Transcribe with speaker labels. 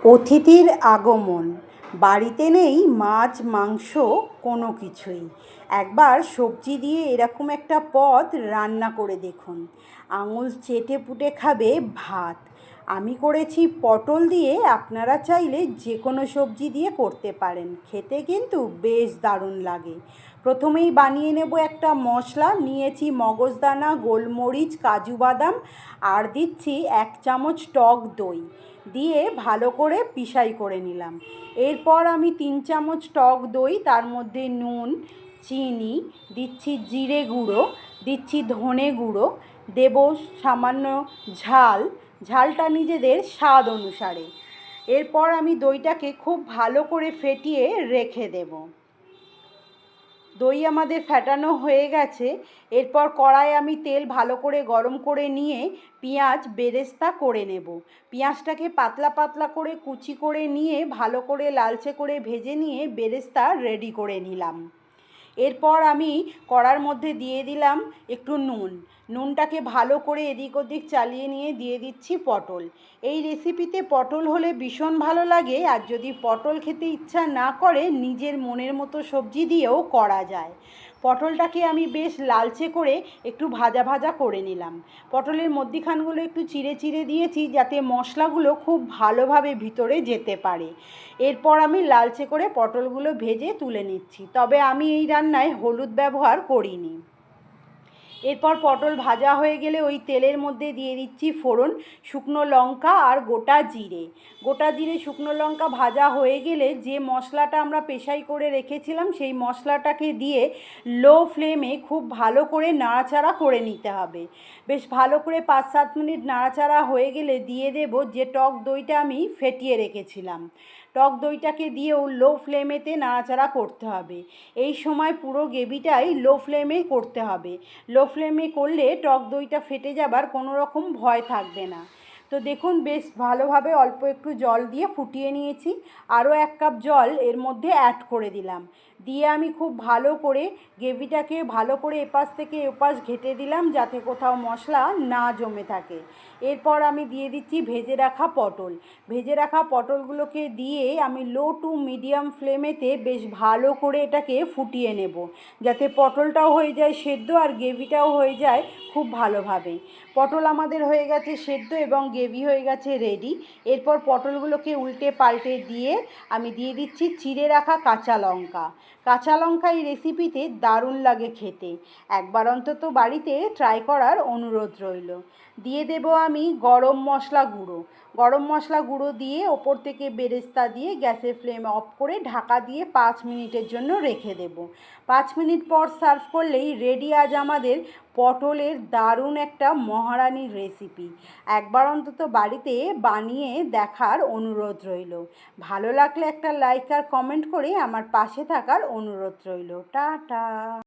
Speaker 1: অতিথির আগমন, বাড়িতে নেই মাছ মাংস কোনো কিছুই। একবার সবজি দিয়ে এরকম একটা পদ রান্না করে দেখুন, আঙুল চেটে পুটে খাবে ভাত। আমি করেছি পটল দিয়ে, আপনারা চাইলে যে কোনো সবজি দিয়ে করতে পারেন, খেতে কিন্তু বেশ দারুণ লাগে। প্রথমেই বানিয়ে নেব একটা মশলা। নিয়েছি মগজদানা, গোলমরিচ, কাজু বাদাম, আর দিচ্ছি 1 চামচ টক দই দিয়ে ভালো করে পিষাই করে নিলাম। এরপর আমি 3 চামচ টক দই, তার মধ্যে নুন, চিনি, দিচ্ছি জিরে গুঁড়ো, দিচ্ছি ধনে গুঁড়ো, দেব সামান্য ঝাল, ঝালটা নিজেদের স্বাদ অনুসারে। এরপর আমি দইটাকে খুব ভালো করে ফেটিয়ে রেখে দেব। দই আমাদের ফেটানো হয়ে গেছে। এরপর কড়াইয়ে আমি তেল ভালো করে গরম করে নিয়ে পেঁয়াজ বেরেস্তা করে নেব। পেঁয়াজটাকে পাতলা পাতলা করে কুচি করে নিয়ে ভালো করে লালচে করে ভেজে নিয়ে বেরেস্তা রেডি করে নিলাম। এরপর আমি কড়ার মধ্যে দিয়ে দিলাম একটু নুন। নুনটাকে ভালো করে এদিক ওদিক চালিয়ে নিয়ে দিয়ে দিচ্ছি পটল। এই রেসিপিতে পটল হলে ভীষণ ভালো লাগে, আর যদি পটল খেতে ইচ্ছা না করে নিজের মনের মতো সবজি দিয়েও করা যায়। পটলটাকে আমি বেশ লালচে করে একটু ভাজা ভাজা করে নিলাম। পটলের মধ্যিখানগুলো একটু চিড়ে চিড়ে দিয়েছি যাতে মশলাগুলো খুব ভালোভাবে ভিতরে যেতে পারে। এরপর আমি লালচে করে পটলগুলো ভেজে তুলে নিচ্ছি, তবে আমি এই রান্নায় হলুদ ব্যবহার করিনি। এরপর পটল ভাজা হয়ে গেলে ওই তেলের মধ্যে দিয়ে দিচ্ছি ফোড়ন, শুকনো লঙ্কা আর গোটা জিরে। গোটা জিরে শুকনো লঙ্কা ভাজা হয়ে গেলে যে মশলাটা আমরা পেশাই করে রেখেছিলাম সেই মশলাটাকে দিয়ে লো ফ্লেমে খুব ভালো করে নাড়াচাড়া করে নিতে হবে। বেশ ভালো করে 5-7 মিনিট নাড়াচাড়া হয়ে গেলে দিয়ে দেব যে টক দইটা আমি ফেটিয়ে রেখেছিলাম। টক দইটাকে দিয়েও লো ফ্লেমেতে নাড়াচাড়া করতে হবে। এই সময় পুরো গ্রেভিটাই লো ফ্লেমে করতে হবে। লো ফ্লেমে করলে টক দইটা ফেটে যাবার কোনো রকম ভয় থাকবে না। তো দেখুন বেশ ভালোভাবে অল্প একটু জল দিয়ে ফুটিয়ে নিয়েছি। আরও 1 কাপ জল এর মধ্যে অ্যাড করে দিলাম। দিয়ে আমি খুব ভালো করে গ্রেভিটাকে ভালো করে এপাশ থেকে ওপাশ ঘেঁটে দিলাম যাতে কোথাও মশলা না জমে থাকে। এরপর আমি দিয়ে দিচ্ছি ভেজে রাখা পটল। ভেজে রাখা পটলগুলোকে দিয়ে আমি লো টু মিডিয়াম ফ্লেমেতে বেশ ভালো করে এটাকে ফুটিয়ে নেব, যাতে পটলটাও হয়ে যায় সেদ্ধ আর গ্রেভিটাও হয়ে যায় খুব ভালোভাবে। পটল আমাদের হয়ে গেছে সেদ্ধ এবং গ্রেভি হয়ে গেছে রেডি। এরপর পটলগুলোকে উল্টে পাল্টে দিয়ে আমি দিয়ে দিচ্ছি চিড়ে রাখা কাঁচা লঙ্কা। কাঁচা লঙ্কা এই রেসিপিতে দারুণ লাগে খেতে, একবার অন্তত বাড়িতে ট্রাই করার অনুরোধ রইল। দিয়ে দেব আমি গরম মশলা গুঁড়ো। গরম মশলা গুঁড়ো দিয়ে ওপর থেকে বেরেস্তা দিয়ে গ্যাসের ফ্লেম অফ করে ঢাকা দিয়ে 5 মিনিটের জন্য রেখে দেব। 5 মিনিট পর সার্ভ করলেই রেডি আজ আমাদের পটলের দারুণ একটা মহারানির রেসিপি। একবার অন্তত বাড়িতে বানিয়ে দেখার অনুরোধ রইল। ভালো লাগলে একটা লাইক আর কমেন্ট করে আমার পাশে থাকার অনুরোধ রইল। টাটা।